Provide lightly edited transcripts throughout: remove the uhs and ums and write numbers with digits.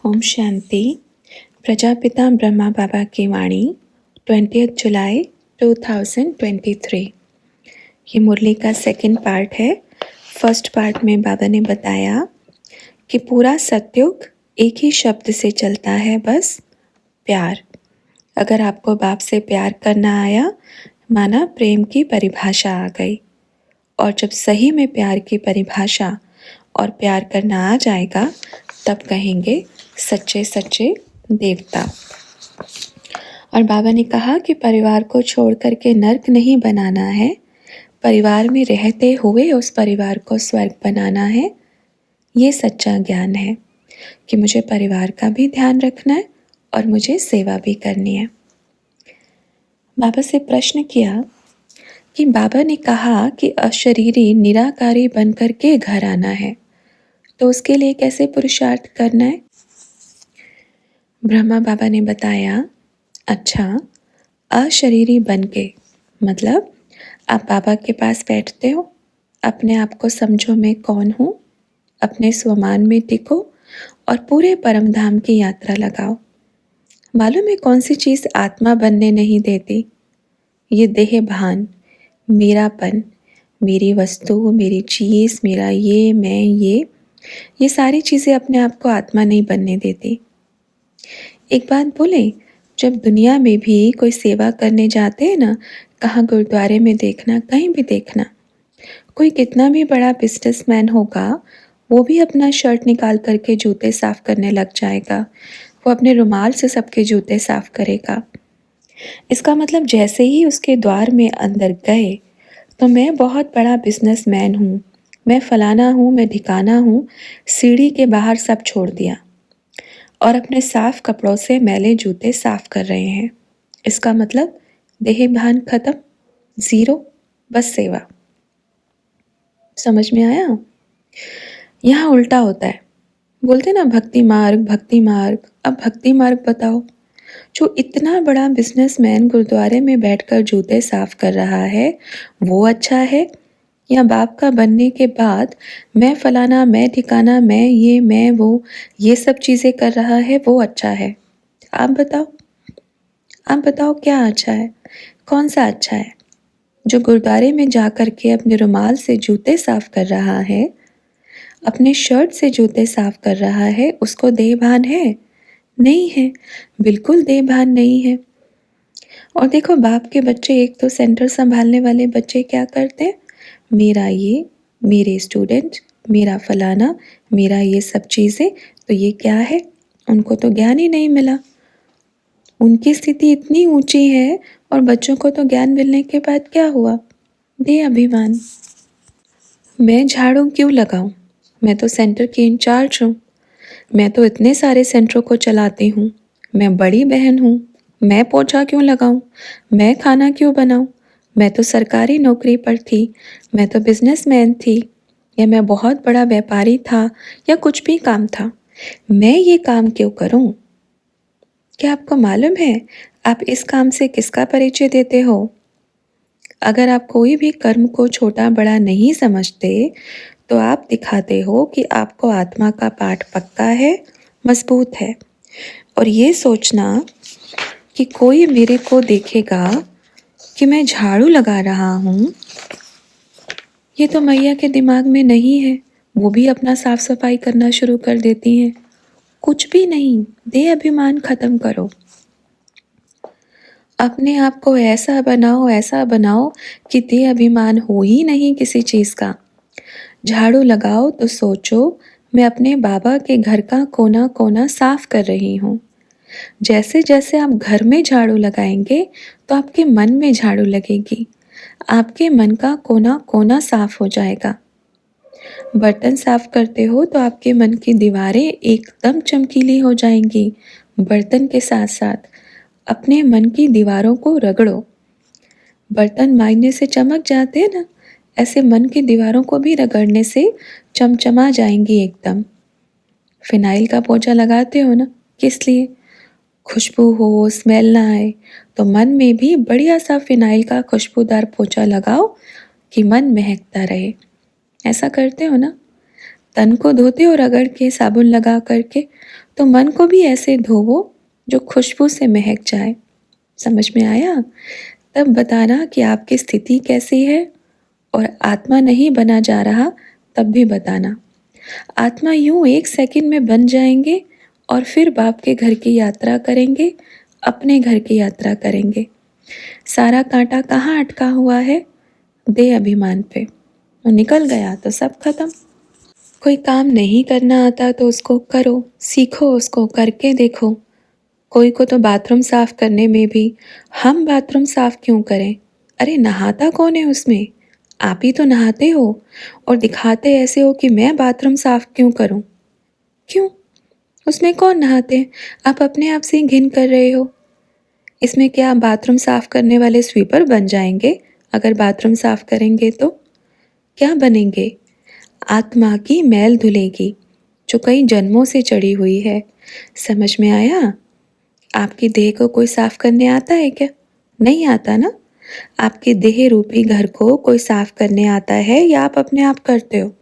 ओम शांति। प्रजापिता ब्रह्मा बाबा की वाणी 20 जुलाई 2023। ये मुरली का सेकंड पार्ट है। फर्स्ट पार्ट में बाबा ने बताया कि पूरा सतयुग एक ही शब्द से चलता है, बस प्यार। अगर आपको बाप से प्यार करना आया, माना प्रेम की परिभाषा आ गई। और जब सही में प्यार की परिभाषा और प्यार करना आ जाएगा, तब कहेंगे सच्चे सच्चे देवता। और बाबा ने कहा कि परिवार को छोड़ करके नर्क नहीं बनाना है, परिवार में रहते हुए उस परिवार को स्वर्ग बनाना है। ये सच्चा ज्ञान है कि मुझे परिवार का भी ध्यान रखना है और मुझे सेवा भी करनी है। बाबा से प्रश्न किया कि बाबा ने कहा कि अशरीरी निराकारी बनकर के घर आना है, तो उसके लिए कैसे पुरुषार्थ करना है। ब्रह्मा बाबा ने बताया, अच्छा, अशरीरी बन के मतलब आप बाबा के पास बैठते हो, अपने आप को समझो मैं कौन हूँ, अपने स्वमान में टिको और पूरे परम धाम की यात्रा लगाओ। मालूम है कौन सी चीज़ आत्मा बनने नहीं देती? ये देह भान, मेरापन, मेरी वस्तु, मेरी चीज़, मेरा ये, मैं, ये सारी चीज़ें अपने आप को आत्मा नहीं बनने देती। एक बात बोले, जब दुनिया में भी कोई सेवा करने जाते हैं ना, कहाँ गुरुद्वारे में देखना, कहीं भी देखना, कोई कितना भी बड़ा बिजनेसमैन होगा, वो भी अपना शर्ट निकाल करके जूते साफ करने लग जाएगा। वो अपने रुमाल से सबके जूते साफ करेगा। इसका मतलब जैसे ही उसके द्वार में अंदर गए, तो मैं बहुत बड़ा बिजनेसमैन हूँ, मैं फलाना हूँ, मैं ढिकाना हूँ, सीढ़ी के बाहर सब छोड़ दिया और अपने साफ कपड़ों से मैले जूते साफ कर रहे हैं। इसका मतलब देह भान खत्म, ज़ीरो, बस सेवा। समझ में आया? यहाँ उल्टा होता है। बोलते ना भक्ति मार्ग, भक्ति मार्ग। अब भक्ति मार्ग बताओ। जो इतना बड़ा बिजनेसमैन गुरुद्वारे में बैठकर जूते साफ कर रहा है, वो अच्छा है, या बाप का बनने के बाद मैं फलाना, मैं ठिकाना, मैं ये, मैं वो, ये सब चीज़ें कर रहा है, वो अच्छा है? आप बताओ, आप बताओ क्या अच्छा है, कौन सा अच्छा है? जो गुरुद्वारे में जा कर के अपने रुमाल से जूते साफ कर रहा है, अपने शर्ट से जूते साफ कर रहा है, उसको देह भान है? नहीं है, बिल्कुल देह भान नहीं है। और देखो बाप के बच्चे, एक तो सेंटर संभालने वाले बच्चे क्या करते हैं, मेरा ये, मेरे स्टूडेंट, मेरा फलाना, मेरा ये सब चीज़ें, तो ये क्या है? उनको तो ज्ञान ही नहीं मिला। उनकी स्थिति इतनी ऊंची है और बच्चों को तो ज्ञान मिलने के बाद क्या हुआ? दे अभिमान। मैं झाड़ू क्यों लगाऊं? मैं तो सेंटर की इंचार्ज हूँ, मैं तो इतने सारे सेंटरों को चलाती हूँ, मैं बड़ी बहन हूँ, मैं पोछा क्यों लगाऊं? मैं खाना क्यों बनाऊं? मैं तो सरकारी नौकरी पर थी, मैं तो बिजनेसमैन थी, या मैं बहुत बड़ा व्यापारी था, या कुछ भी काम था, मैं ये काम क्यों करूं? क्या आपको मालूम है आप इस काम से किसका परिचय देते हो? अगर आप कोई भी कर्म को छोटा बड़ा नहीं समझते, तो आप दिखाते हो कि आपको आत्मा का पाठ पक्का है, मजबूत है। और ये सोचना कि कोई मेरे को देखेगा कि मैं झाड़ू लगा रहा हूँ, ये तो मैया के दिमाग में नहीं है। वो भी अपना साफ सफाई करना शुरू कर देती हैं। कुछ भी नहीं, दे अभिमान खत्म करो। अपने आप को ऐसा बनाओ कि दे अभिमान हो ही नहीं किसी चीज़ का। झाड़ू लगाओ तो सोचो मैं अपने बाबा के घर का कोना कोना साफ कर रही हूँ। जैसे जैसे आप घर में झाड़ू लगाएंगे, तो आपके मन में झाड़ू लगेगी, आपके मन का कोना कोना साफ हो जाएगा। बर्तन साफ करते हो तो आपके मन की दीवारें एकदम चमकीली हो जाएंगी। बर्तन के साथ साथ अपने मन की दीवारों को रगड़ो। बर्तन मांजने से चमक जाते हैं ना, ऐसे मन की दीवारों को भी रगड़ने से चमचमा जाएंगी एकदम। फिनाइल का पोछा लगाते हो ना, किस लिए? खुशबू हो, स्मेल ना आए, तो मन में भी बढ़िया सा फिनाइल का खुशबूदार पोछा लगाओ कि मन महकता रहे। ऐसा करते हो ना? तन को धोते हो रगड़ के साबुन लगा करके, तो मन को भी ऐसे धोवो जो खुशबू से महक जाए। समझ में आया? तब बताना कि आपकी स्थिति कैसी है, और आत्मा नहीं बना जा रहा तब भी बताना। आत्मा यूं 1 सेकंड में बन जाएंगे और फिर बाप के घर की यात्रा करेंगे, अपने घर की यात्रा करेंगे। सारा कांटा कहाँ अटका हुआ है? देह अभिमान पे। वो निकल गया तो सब खत्म। कोई काम नहीं करना आता तो उसको करो, सीखो, उसको करके देखो। कोई को तो बाथरूम साफ करने में भी हम बाथरूम साफ क्यों करें? अरे नहाता कौन है उसमें? आप ही तो नहाते हो और दिखाते ऐसे हो कि मैं बाथरूम साफ क्यों करूं? क्यों? उसमें कौन नहाते हैं? आप अपने आप से ही घिन कर रहे हो। इसमें क्या आप बाथरूम साफ करने वाले स्वीपर बन जाएंगे? अगर बाथरूम साफ करेंगे तो क्या बनेंगे? आत्मा की मैल धुलेगी जो कई जन्मों से चढ़ी हुई है। समझ में आया? आपकी देह को कोई साफ करने आता है क्या? नहीं आता ना? आपके देह रूपी घर को कोई साफ करने आता है या आप अपने आप करते हो?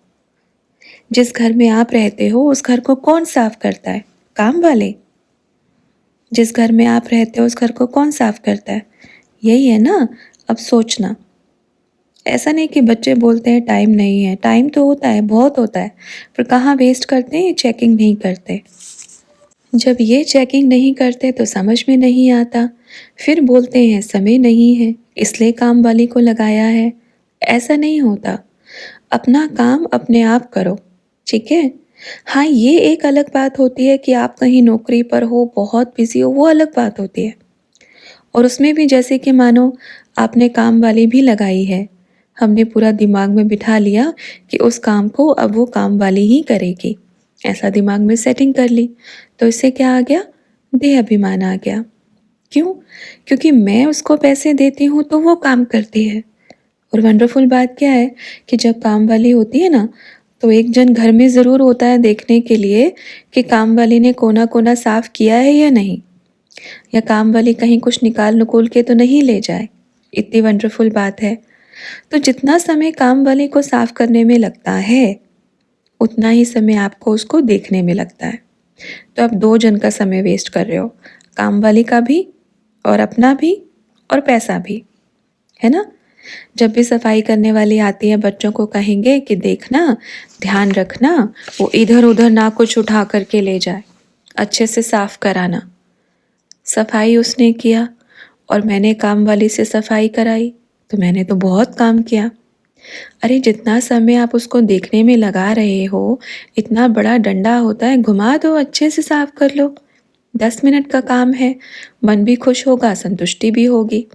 जिस घर में आप रहते हो उस घर को कौन साफ करता है? काम वाले। जिस घर में आप रहते हो उस घर को कौन साफ करता है? यही है ना? अब सोचना। ऐसा नहीं कि बच्चे बोलते हैं टाइम नहीं है, टाइम तो होता है, बहुत होता है, पर कहाँ वेस्ट करते हैं? चेकिंग नहीं करते। जब ये चेकिंग नहीं करते तो समझ में नहीं आता, फिर बोलते हैं समय नहीं है इसलिए काम वाली को लगाया है। ऐसा नहीं होता। अपना काम अपने आप करो, ठीक है? हाँ, ये एक अलग बात होती है कि आप कहीं नौकरी पर हो, बहुत बिजी हो, वो अलग बात होती है। और उसमें भी जैसे कि मानो आपने काम वाली भी लगाई है, हमने पूरा दिमाग में बिठा लिया कि उस काम को अब वो काम वाली ही करेगी, ऐसा दिमाग में सेटिंग कर ली, तो इससे क्या आ गया? देह अभिमान आ गया। क्यों? क्योंकि मैं उसको पैसे देती हूँ तो वो काम करती है। और वंडरफुल बात क्या है कि जब काम वाली होती है ना, तो एक जन घर में ज़रूर होता है देखने के लिए कि काम वाली ने कोना कोना साफ किया है या नहीं, या काम वाली कहीं कुछ निकाल नुकुल के तो नहीं ले जाए। इतनी वंडरफुल बात है। तो जितना समय काम वाली को साफ करने में लगता है उतना ही समय आपको उसको देखने में लगता है। तो आप 2 जन का समय वेस्ट कर रहे हो, काम वाली का भी और अपना भी और पैसा भी, है ना? जब भी सफाई करने वाली आती है बच्चों को कहेंगे कि देखना, ध्यान रखना, वो इधर उधर ना कुछ उठा करके ले जाए, अच्छे से साफ कराना। सफाई उसने किया और मैंने काम वाली से सफाई कराई, तो मैंने तो बहुत काम किया। अरे जितना समय आप उसको देखने में लगा रहे हो, इतना बड़ा डंडा होता है, घुमा दो, अच्छे से साफ कर लो। 10 मिनट का काम है, मन भी खुश होगा, संतुष्टि भी होगी।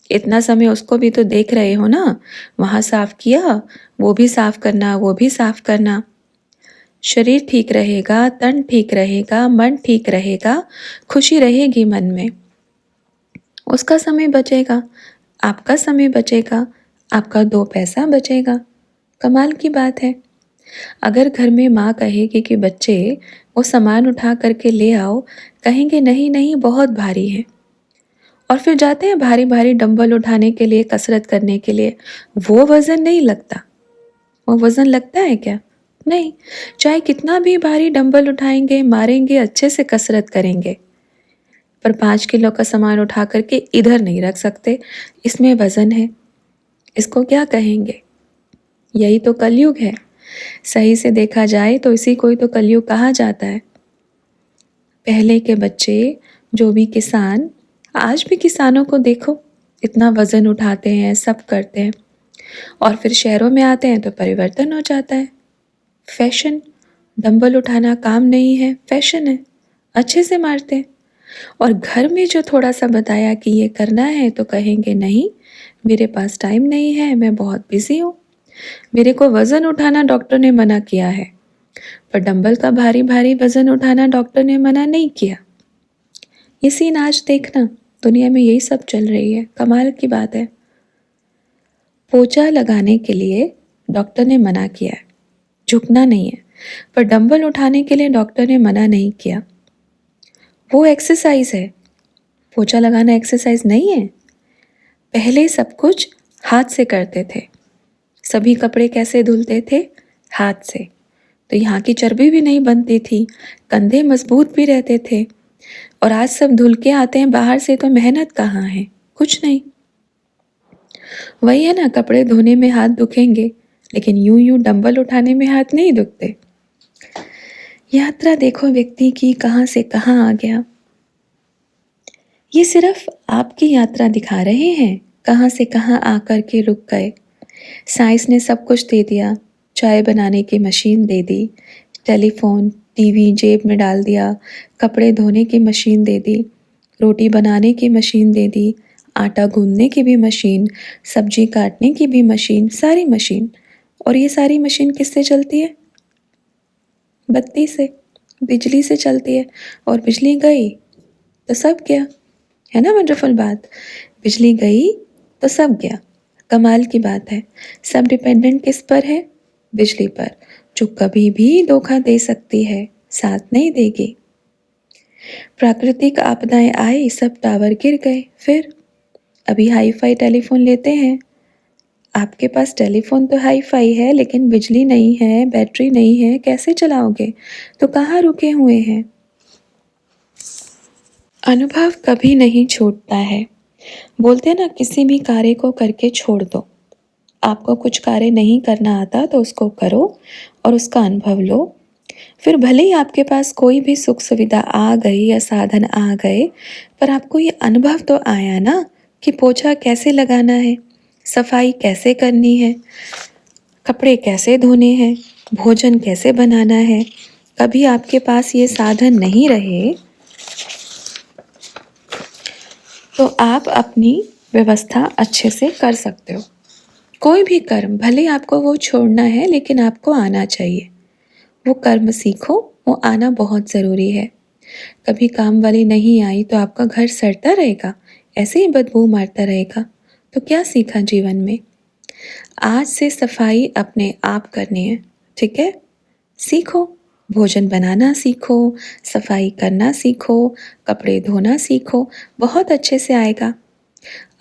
इतना समय उसको भी तो देख रहे हो ना, वहाँ साफ किया, वो भी साफ करना, वो भी साफ करना। शरीर ठीक रहेगा, तन ठीक रहेगा, मन ठीक रहेगा, खुशी रहेगी मन में। उसका समय बचेगा, आपका समय बचेगा, आपका 2 पैसा बचेगा। कमाल की बात है। अगर घर में माँ कहेगी कि बच्चे वो सामान उठा करके ले आओ, कहेंगे नहीं नहीं बहुत भारी है, और फिर जाते हैं भारी भारी डंबल उठाने के लिए, कसरत करने के लिए। वो वज़न नहीं लगता। वो वज़न लगता है क्या? नहीं। चाहे कितना भी भारी डंबल उठाएंगे, मारेंगे, अच्छे से कसरत करेंगे, पर 5 किलो का सामान उठा करके इधर नहीं रख सकते, इसमें वज़न है। इसको क्या कहेंगे? यही तो कलयुग है। सही से देखा जाए तो इसी को ही तो कलयुग कहा जाता है। पहले के बच्चे, जो भी किसान, आज भी किसानों को देखो, इतना वज़न उठाते हैं, सब करते हैं, और फिर शहरों में आते हैं तो परिवर्तन हो जाता है। फैशन, डंबल उठाना काम नहीं है, फैशन है, अच्छे से मारते हैं। और घर में जो थोड़ा सा बताया कि ये करना है तो कहेंगे नहीं, मेरे पास टाइम नहीं है, मैं बहुत बिजी हूँ, मेरे को वज़न उठाना डॉक्टर ने मना किया है, पर डंबल का भारी भारी वज़न उठाना डॉक्टर ने मना नहीं किया। ये सीन आज देखना, दुनिया में यही सब चल रही है। कमाल की बात है। पोछा लगाने के लिए डॉक्टर ने मना किया है, झुकना नहीं है, पर डंबल उठाने के लिए डॉक्टर ने मना नहीं किया। वो एक्सरसाइज है, पोछा लगाना एक्सरसाइज नहीं है। पहले सब कुछ हाथ से करते थे। सभी कपड़े कैसे धुलते थे? हाथ से। तो यहाँ की चर्बी भी नहीं बनती थी, कंधे मजबूत भी रहते थे। और आज सब धुल के आते हैं बाहर से, तो मेहनत कहाँ है? कुछ नहीं। वही है ना, कपड़े धोने में हाथ दुखेंगे, लेकिन यूं यूं डंबल उठाने में हाथ नहीं दुखते। यात्रा देखो व्यक्ति की कहाँ से कहाँ आ गया। ये सिर्फ आपकी यात्रा दिखा रहे हैं, कहाँ से कहाँ आकर के रुक गए। साइंस ने सब कुछ दे दिया, चाय बनाने की मशीन दे दी, टेलीफोन, टीवी जेब में डाल दिया, कपड़े धोने की मशीन दे दी, रोटी बनाने की मशीन दे दी, आटा गूंदने की भी मशीन, सब्जी काटने की भी मशीन, सारी मशीन। और ये सारी मशीन किससे चलती है? बत्ती से, बिजली से चलती है। और बिजली गई तो सब गया, है ना वंडरफुल बात। बिजली गई तो सब गया। कमाल की बात है। सब डिपेंडेंट किस पर है? बिजली पर, जो कभी भी धोखा दे सकती है, साथ नहीं देगी। प्राकृतिक आपदाएं आई, सब टावर गिर गए। फिर अभी हाई फाई टेलीफोन लेते हैं। आपके पास टेलीफोन तो हाई फाई है, लेकिन बिजली नहीं है, बैटरी नहीं है, कैसे चलाओगे? तो कहाँ रुके हुए हैं? अनुभव कभी नहीं छूटता है। बोलते हैं ना, किसी भी कार्य को करके छोड़ दो। आपको कुछ कार्य नहीं करना आता तो उसको करो और उसका अनुभव लो। फिर भले ही आपके पास कोई भी सुख सुविधा आ गई या साधन आ गए, पर आपको ये अनुभव तो आया ना कि पोछा कैसे लगाना है, सफाई कैसे करनी है, कपड़े कैसे धोने हैं, भोजन कैसे बनाना है। कभी आपके पास ये साधन नहीं रहे तो आप अपनी व्यवस्था अच्छे से कर सकते हो। कोई भी कर्म, भले आपको वो छोड़ना है, लेकिन आपको आना चाहिए। वो कर्म सीखो, वो आना बहुत ज़रूरी है। कभी काम वाली नहीं आई तो आपका घर सड़ता रहेगा, ऐसे ही बदबू मारता रहेगा। तो क्या सीखा जीवन में? आज से सफाई अपने आप करनी है, ठीक है? सीखो, भोजन बनाना सीखो, सफाई करना सीखो, कपड़े धोना सीखो, बहुत अच्छे से आएगा।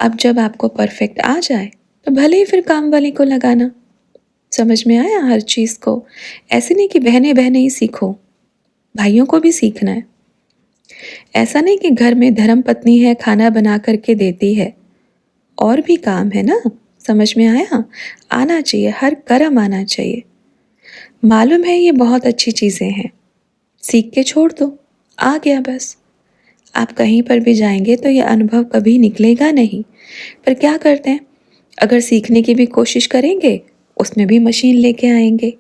अब जब आपको परफेक्ट आ जाए तो भले ही फिर काम वाली को लगाना। समझ में आया हर चीज़ को? ऐसे नहीं कि बहनें बहनें ही सीखो, भाइयों को भी सीखना है। ऐसा नहीं कि घर में धर्म पत्नी है, खाना बना करके देती है, और भी काम है ना। समझ में आया? आना चाहिए, हर कर्म आना चाहिए। मालूम है ये बहुत अच्छी चीज़ें हैं, सीख के छोड़ दो, आ गया बस। आप कहीं पर भी जाएंगे तो ये अनुभव कभी निकलेगा नहीं। पर क्या करते हैं, अगर सीखने की भी कोशिश करेंगे, उसमें भी मशीन लेके आएंगे,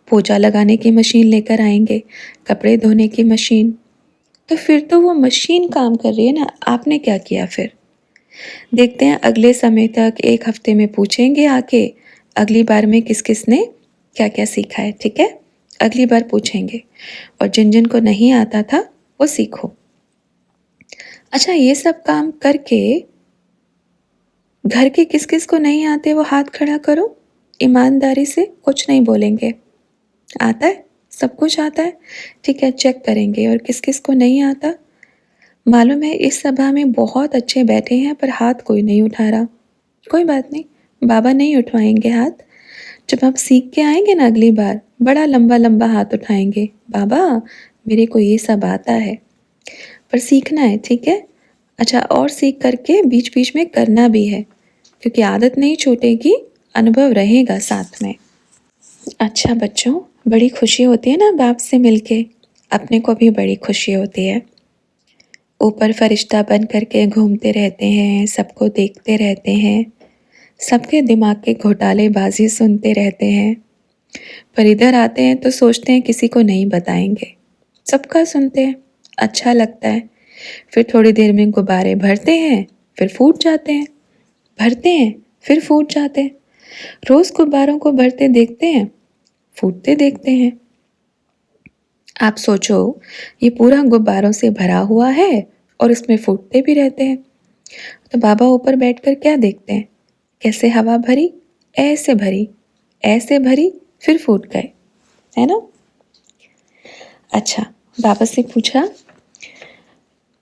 पोछा लगाने की मशीन लेकर आएंगे, कपड़े धोने की मशीन। तो फिर तो वो मशीन काम कर रही है ना, आपने क्या किया फिर? देखते हैं अगले समय तक, एक हफ्ते में पूछेंगे आके अगली बार में किस किस ने क्या क्या सीखा है, ठीक है? अगली बार पूछेंगे। और जिन जिन को नहीं आता था वो सीखो। अच्छा, ये सब काम करके घर के किस किस को नहीं आते वो हाथ खड़ा करो, ईमानदारी से, कुछ नहीं बोलेंगे। आता है? सब कुछ आता है? ठीक है, चेक करेंगे। और किस किस को नहीं आता? मालूम है इस सभा में बहुत अच्छे बैठे हैं, पर हाथ कोई नहीं उठा रहा। कोई बात नहीं, बाबा नहीं उठवाएंगे हाथ। जब आप सीख के आएंगे ना अगली बार, बड़ा लंबा लंबा हाथ उठाएंगे, बाबा मेरे को ये सब आता है। पर सीखना है, ठीक है? अच्छा, और सीख करके बीच बीच में करना भी है, क्योंकि आदत नहीं छूटेगी, अनुभव रहेगा साथ में। अच्छा बच्चों, बड़ी खुशी होती है ना बाप से मिलके, अपने को भी बड़ी खुशी होती है। ऊपर फरिश्ता बन करके घूमते रहते हैं, सबको देखते रहते हैं, सबके दिमाग के घोटालेबाजी सुनते रहते हैं। पर इधर आते हैं तो सोचते हैं किसी को नहीं बताएंगे, सबका सुनते हैं, अच्छा लगता है। फिर थोड़ी देर में गुब्बारे भरते हैं, फिर फूट जाते हैं, भरते हैं, फिर फूट जाते हैं। रोज़ गुब्बारों को भरते देखते हैं, फूटते देखते हैं। आप सोचो, ये पूरा गुब्बारों से भरा हुआ है और इसमें फूटते भी रहते हैं। तो बाबा ऊपर बैठकर क्या देखते हैं? कैसे हवा भरी, ऐसे भरी, ऐसे भरी, फिर फूट गए, है ना? अच्छा, बाबा से पूछा,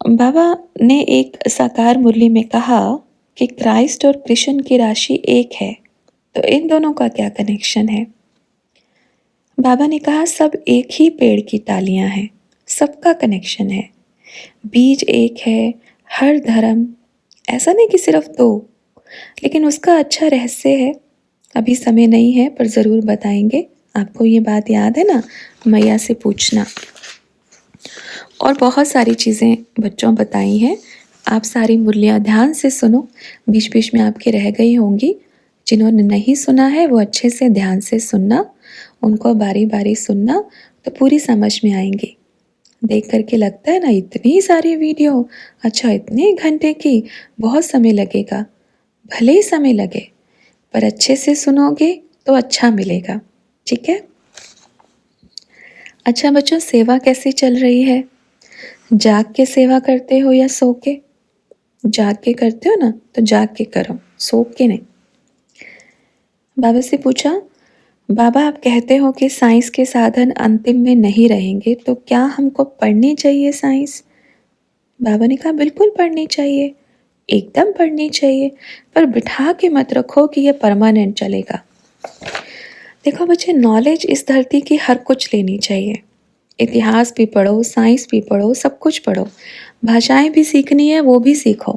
बाबा ने एक साकार मुरली में कहा कि क्राइस्ट और कृष्ण की राशि एक है, तो इन दोनों का क्या कनेक्शन है? बाबा ने कहा सब एक ही पेड़ की टालियाँ हैं, सबका कनेक्शन है, बीज एक है, हर धर्म, ऐसा नहीं कि सिर्फ दो, लेकिन उसका अच्छा रहस्य है। अभी समय नहीं है पर ज़रूर बताएंगे। आपको ये बात याद है ना, मैया से पूछना। और बहुत सारी चीज़ें बच्चों बताई हैं, आप सारी मुरलियाँ ध्यान से सुनो, बीच बीच में आपके रह गई होंगी। जिन्होंने नहीं सुना है वो अच्छे से ध्यान से सुनना, उनको बारी बारी सुनना तो पूरी समझ में आएंगी। देख करके लगता है ना इतनी सारी वीडियो, अच्छा इतने घंटे की, बहुत समय लगेगा। भले ही समय लगे पर अच्छे से सुनोगे तो अच्छा मिलेगा। ठीक है। अच्छा बच्चों, सेवा कैसी चल रही है? जाग के सेवा करते हो या सो के? जाग के करते हो ना तो जाग के करो, सो के नहीं। बाबा से पूछा, बाबा आप कहते हो कि साइंस के साधन अंतिम में नहीं रहेंगे, तो क्या हमको पढ़नी चाहिए साइंस? बाबा ने कहा बिल्कुल पढ़नी चाहिए, एकदम पढ़नी चाहिए, पर बिठा के मत रखो कि ये परमानेंट चलेगा। देखो बच्चे, नॉलेज इस धरती की हर कुछ लेनी चाहिए। इतिहास भी पढ़ो, साइंस भी पढ़ो, सब कुछ पढ़ो, भाषाएं भी सीखनी है वो भी सीखो,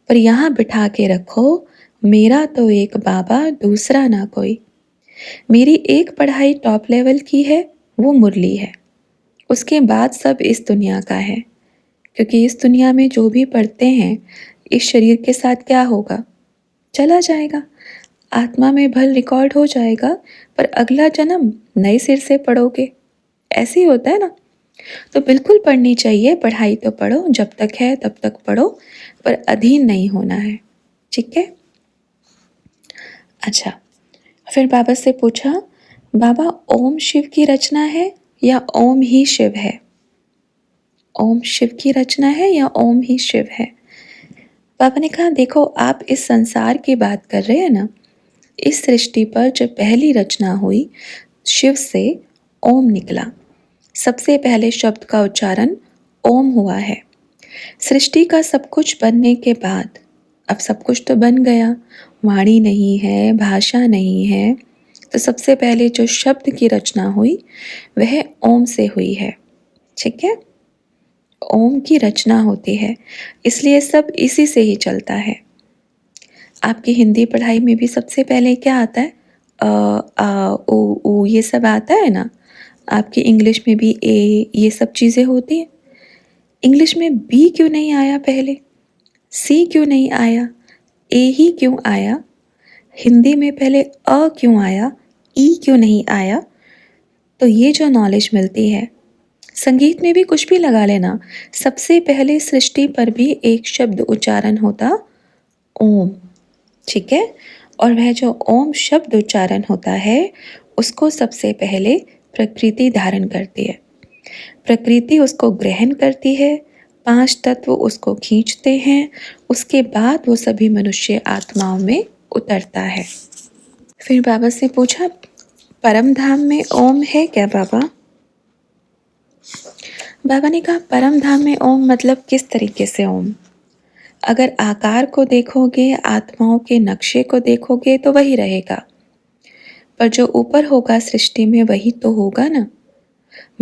पर यहाँ बिठा के रखो, मेरा तो एक बाबा दूसरा ना कोई। मेरी एक पढ़ाई टॉप लेवल की है, वो मुरली है, उसके बाद सब इस दुनिया का है। क्योंकि इस दुनिया में जो भी पढ़ते हैं, इस शरीर के साथ क्या होगा? चला जाएगा, आत्मा में भल रिकॉर्ड हो जाएगा, पर अगला जन्म नए सिर से पढ़ोगे। ऐसे ही होता है ना। तो बिल्कुल पढ़नी चाहिए, पढ़ाई तो पढ़ो, जब तक है तब तक पढ़ो, पर अधीन नहीं होना है। ठीक है। अच्छा, फिर बाबा से पूछा, बाबा ओम शिव की रचना है या ओम ही शिव है? ओम शिव की रचना है या ओम ही शिव है? बाबा ने कहा देखो, आप इस संसार की बात कर रहे हैं ना, इस सृष्टि पर जब पहली रचना हुई, शिव से ओम निकला। सबसे पहले शब्द का उच्चारण ओम हुआ है। सृष्टि का सब कुछ बनने के बाद अब सब कुछ तो बन गया, वाणी नहीं है, भाषा नहीं है, तो सबसे पहले जो शब्द की रचना हुई वह ओम से हुई है। ठीक है। ओम की रचना होती है, इसलिए सब इसी से ही चलता है। आपकी हिंदी पढ़ाई में भी सबसे पहले क्या आता है? अ, आ, उ, ये सब आता है ना। आपकी इंग्लिश में भी ए, ये सब चीज़ें होती हैं। इंग्लिश में बी क्यों नहीं आया पहले? सी क्यों नहीं आया? ए ही क्यों आया? हिंदी में पहले अ क्यों आया? ई क्यों नहीं आया? तो ये जो नॉलेज मिलती है, संगीत में भी कुछ भी लगा लेना, सबसे पहले सृष्टि पर भी एक शब्द उच्चारण होता ओम। ठीक है। और वह जो ओम शब्द उच्चारण होता है, उसको सबसे पहले प्रकृति धारण करती है, प्रकृति उसको ग्रहण करती है, 5 तत्व उसको खींचते हैं, उसके बाद वो सभी मनुष्य आत्माओं में उतरता है। फिर बाबा से पूछा, परम धाम में ओम है क्या बाबा? बाबा ने कहा परम धाम में ओम मतलब किस तरीके से ओम? अगर आकार को देखोगे, आत्माओं के नक्शे को देखोगे तो वही रहेगा, पर जो ऊपर होगा सृष्टि में वही तो होगा ना।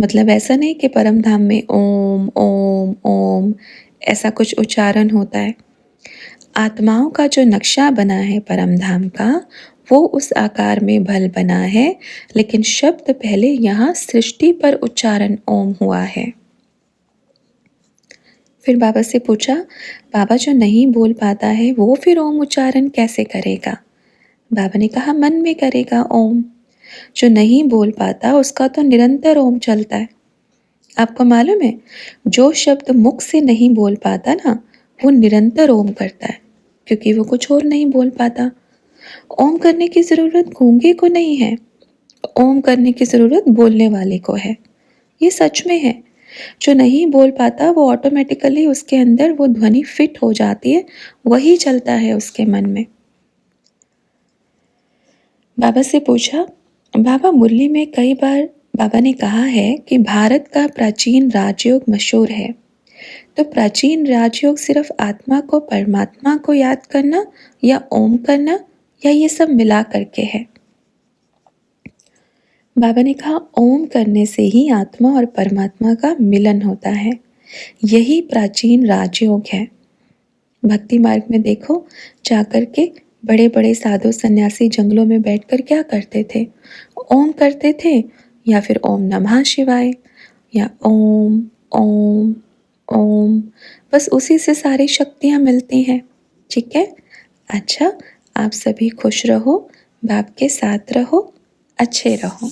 मतलब ऐसा नहीं कि परम धाम में ओम ओम ओम ऐसा कुछ उच्चारण होता है। आत्माओं का जो नक्शा बना है परम धाम का, वो उस आकार में भल बना है, लेकिन शब्द पहले यहाँ सृष्टि पर उच्चारण ओम हुआ है। फिर बाबा से पूछा, बाबा जो नहीं बोल पाता है वो फिर ओम उच्चारण कैसे करेगा? बाबा ने कहा मन में करेगा ओम। जो नहीं बोल पाता उसका तो निरंतर ओम चलता है। आपको मालूम है, जो शब्द मुख से नहीं बोल पाता ना, वो निरंतर ओम करता है, क्योंकि वो कुछ और नहीं बोल पाता। ओम करने की ज़रूरत गूंगे को नहीं है, ओम करने की ज़रूरत बोलने वाले को है। ये सच में है। जो नहीं बोल पाता वो ऑटोमेटिकली उसके अंदर वो ध्वनि फिट हो जाती है, वही चलता है उसके मन में। बाबा से पूछा, बाबा मुरली में कई बार बाबा ने कहा है कि भारत का प्राचीन राजयोग मशहूर है, तो प्राचीन राजयोग सिर्फ आत्मा को परमात्मा को याद करना या ओम करना, या ये सब मिला करके है? बाबा ने कहा ओम करने से ही आत्मा और परमात्मा का मिलन होता है। यही प्राचीन राजयोग है। भक्ति मार्ग में देखो, जाकर के बड़े बड़े साधु सन्यासी जंगलों में बैठकर क्या करते थे? ओम करते थे, या फिर ओम नमः शिवाय, या ओम ओम ओम। बस उसी से सारी शक्तियाँ मिलती हैं। ठीक है। अच्छा, आप सभी खुश रहो, बाप के साथ रहो, अच्छे रहो।